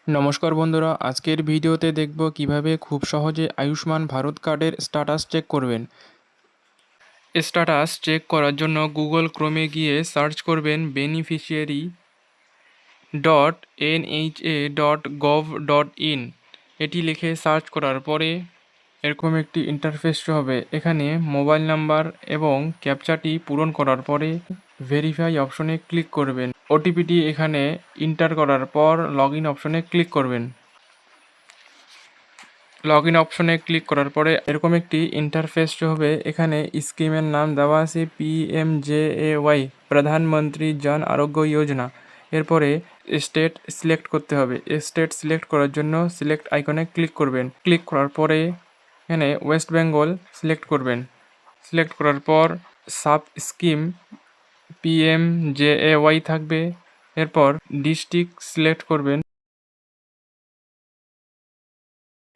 নমস্কার বন্ধুরা, আজকের ভিডিওতে দেখব কিভাবে খুব সহজে আয়ুষ্মান ভারত কার্ডের স্ট্যাটাস চেক করবেন। স্ট্যাটাস চেক করার জন্য গুগল ক্রোমে গিয়ে সার্চ করবেন বেনিফিশিয়ারি .nha.gov.in। এটি লিখে সার্চ করার পরে এরকম একটি ইন্টারফেস হবে। এখানে মোবাইল নাম্বার এবং ক্যাপচাটি পূরণ করার পরে ভেরিফাই অপশনে ক্লিক করবেন। ওটিপিটি এখানে এন্টার করার পর লগ ইন অপশনে ক্লিক করবেন। লগ ইন অপশনে ক্লিক করার পরে এরকম একটি ইন্টারফেস হবে। এখানে স্কিমের নাম দেওয়া আছে PMJAY, প্রধানমন্ত্রী জন আরোগ্য যোজনা। এরপরে স্টেট সিলেক্ট করতে হবে। স্টেট সিলেক্ট করার জন্য সিলেক্ট আইকনে ক্লিক করবেন। ক্লিক করার পরে এখানে ওয়েস্ট বেঙ্গল সিলেক্ট করবেন। সিলেক্ট করার পর সাব স্কিম PMJAY থাকবে। এরপর ডিস্ট্রিক্ট সিলেক্ট করবেন।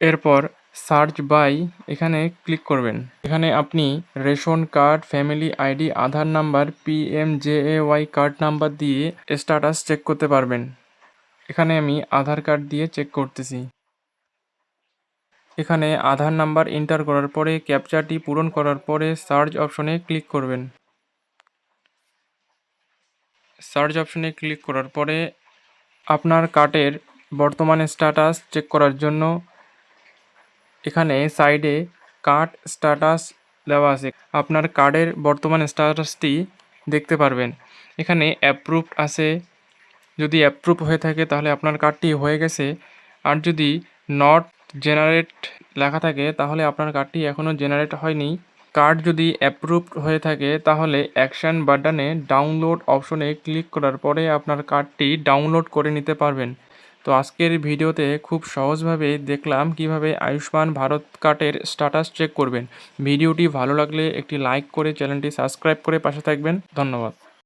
এরপর সার্চ বাই এখানে ক্লিক করবেন। এখানে আপনি রেশন কার্ড, ফ্যামিলি আইডি, আধার নাম্বার, PMJAY কার্ড নাম্বার দিয়ে স্ট্যাটাস চেক করতে পারবেন। এখানে আমি আধার কার্ড দিয়ে চেক করতেছি। এখানে আধার নাম্বার এন্টার করার পরে ক্যাপচাটি পূরণ করার পরে সার্চ অপশনে ক্লিক করবেন। সার্চ অপশনে ক্লিক করার পরে আপনার কার্ডের বর্তমান স্ট্যাটাস চেক করার জন্য এখানে সাইডে কার্ড স্ট্যাটাস দেওয়া আছে। আপনার কার্ডের বর্তমান স্ট্যাটাসটি দেখতে পারবেন। এখানে অ্যাপ্রুভড আছে। যদি অ্যাপ্রুভ হয়ে থাকে তাহলে আপনার কার্ডটি হয়ে গেছে। আর যদি নট জেনারেট লেখা থাকে তাহলে আপনার কার্ডটি এখনও জেনারেট হয়নি। কার্ড যদি অ্যাপ্রুভড হয়ে থাকে তাহলে অ্যাকশন বাটনে ডাউনলোড অপশনে ক্লিক করার পরে আপনার কার্ডটি ডাউনলোড করে নিতে পারবেন। তো আজকের ভিডিওতে খুব সহজভাবে দেখলাম কিভাবে আয়ুষ্মান ভারত কার্ডের স্ট্যাটাস চেক করবেন। ভিডিওটি ভালো লাগলে একটি লাইক করে চ্যানেলটি সাবস্ক্রাইব করে পাশে থাকবেন। ধন্যবাদ।